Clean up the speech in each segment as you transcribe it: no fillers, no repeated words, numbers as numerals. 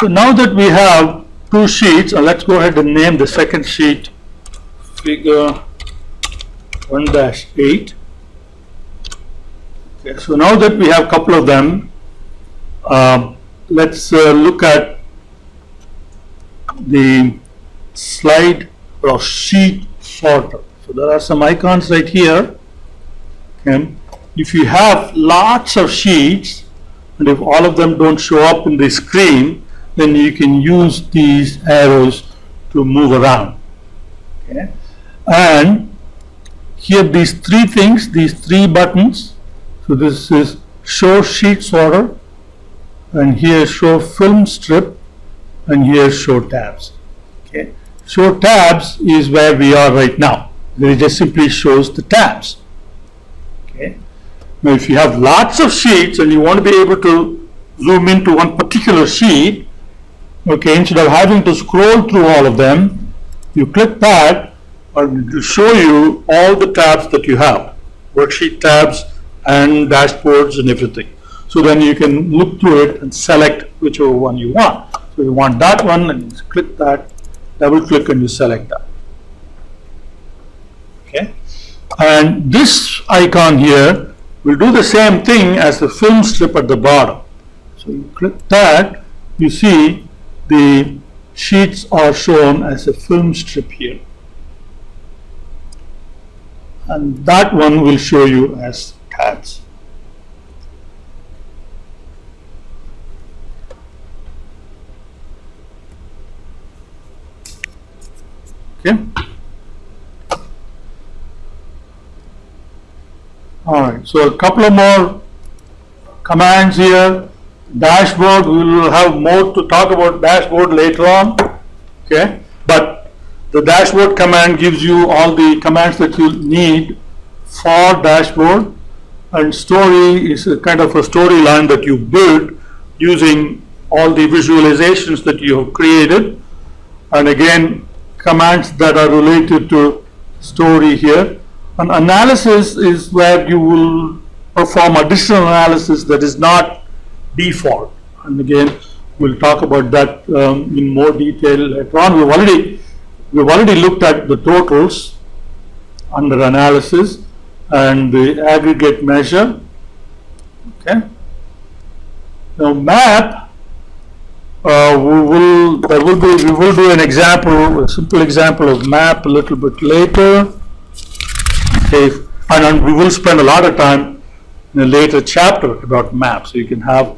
So now that we have two sheets, let's go ahead and name the second sheet figure 1-8. Okay, so now that we have a couple of them, let's look at the slide or sheet sorter. So there are some icons right here. Okay. If you have lots of sheets and if all of them don't show up in the screen, then you can use these arrows to move around. Okay. And here these three things, these three buttons. So this is show sheet sorter, and here show film strip, and here show tabs. Okay. Show tabs is where we are right now. It just simply shows the tabs. Okay. Now if you have lots of sheets and you want to be able to zoom into one particular sheet, okay, instead of having to scroll through all of them, you click that and it will show you all the tabs that you have, worksheet tabs and dashboards and everything. So then you can look through it and select whichever one you want. So you want that one, and you click that, double click, and you select that. Okay. And this icon here will do the same thing as the film strip at the bottom. So you click that, you see the sheets are shown as a film strip here. And that one will show you as tabs. Okay. All right. So a couple of more commands here. Dashboard. We will have more to talk about dashboard later on. Okay. But the dashboard command gives you all the commands that you need for dashboard. And story is a kind of a storyline that you build using all the visualizations that you have created. And again, commands that are related to story here. And analysis is where you will perform additional analysis that is not default. And again, we'll talk about that in more detail later on. We've already looked at the totals under analysis and the aggregate measure. Okay. Now map. We will do an example, a simple example of map a little bit later. Okay, and we will spend a lot of time in a later chapter about maps. So you can have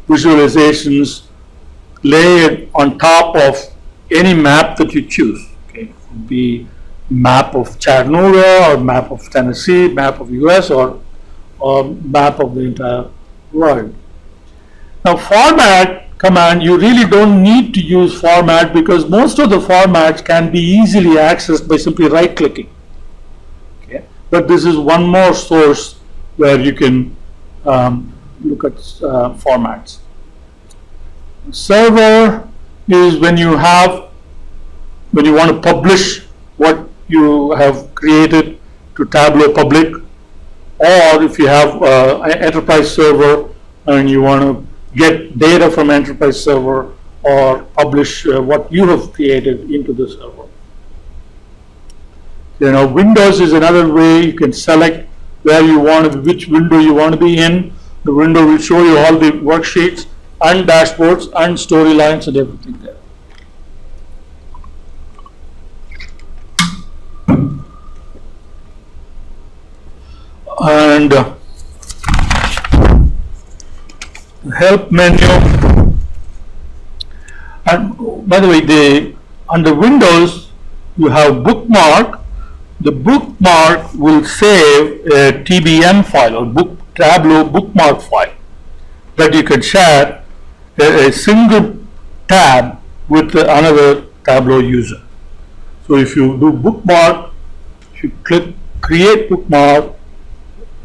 visualizations layered on top of any map that you choose. Okay, it could be map of Chattanooga, or map of Tennessee, map of US, or map of the entire world. Now format command, you really don't need to use format because most of the formats can be easily accessed by simply right clicking. Okay. But this is one more source where you can look at formats. Server is when you want to publish what you have created to Tableau Public, or if you have an enterprise server and you want to get data from enterprise server or publish what you have created into the server. You know, Windows is another way you can select where you want to, which window you want to be in. The window will show you all the worksheets and dashboards and storylines and everything there. And help menu. And by the way, under Windows you have bookmark. The bookmark will save a TBM file or Tableau bookmark file that you can share a single tab with another Tableau user. So if you do bookmark, if you click create bookmark,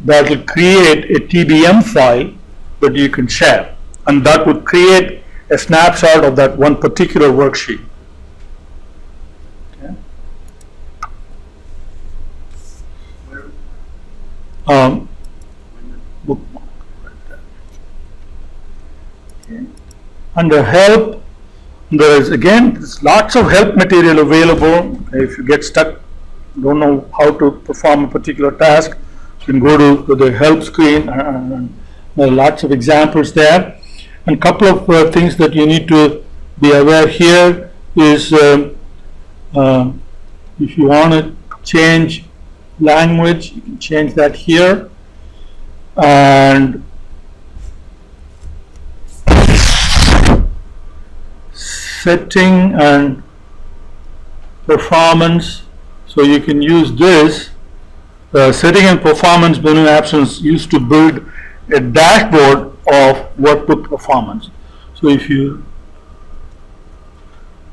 that will create a TBM file that you can share, and that would create a snapshot of that one particular worksheet. Okay. Bookmark right there. Okay. Under help, there is again lots of help material available. If you get stuck, don't know how to perform a particular task, you can go to the help screen, and there are lots of examples there. And a couple of things that you need to be aware here is if you want to change language, you can change that here. And setting and performance, so you can use this. Setting and performance menu options used to build a dashboard of workbook performance. So if you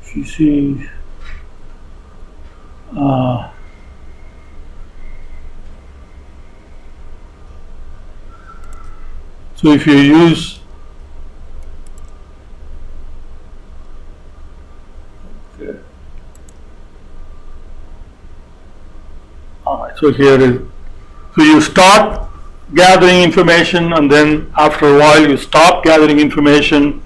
see so if you use so here is, so you start gathering information, and then after a while you stop gathering information.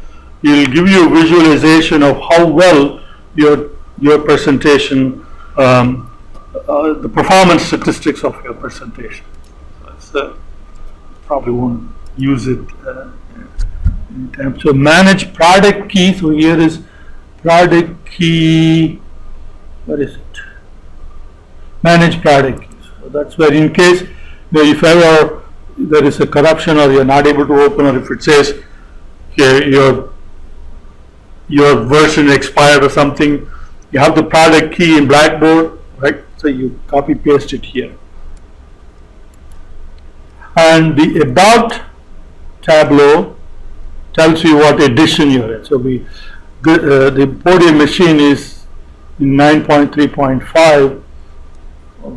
It will give you a visualization of how well your presentation, the performance statistics of your presentation. So probably won't use it anytime. So manage product key. So here is product key. What is it? Manage product key. So that's where, in case if ever there is a corruption, or you're not able to open, or if it says your version expired or something, you have the product key in Blackboard, right? So you copy paste it here. And the About Tableau tells you what edition you're in. So the Podium machine is in 9.3.5,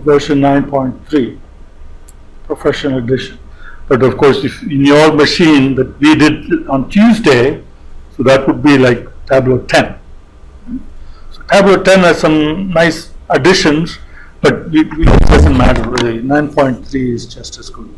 version 9.3, professional edition. But of course, if in your machine that we did on Tuesday, so that would be like Tableau 10. So Tableau 10 has some nice additions, but it doesn't matter really. 9.3 is just as good.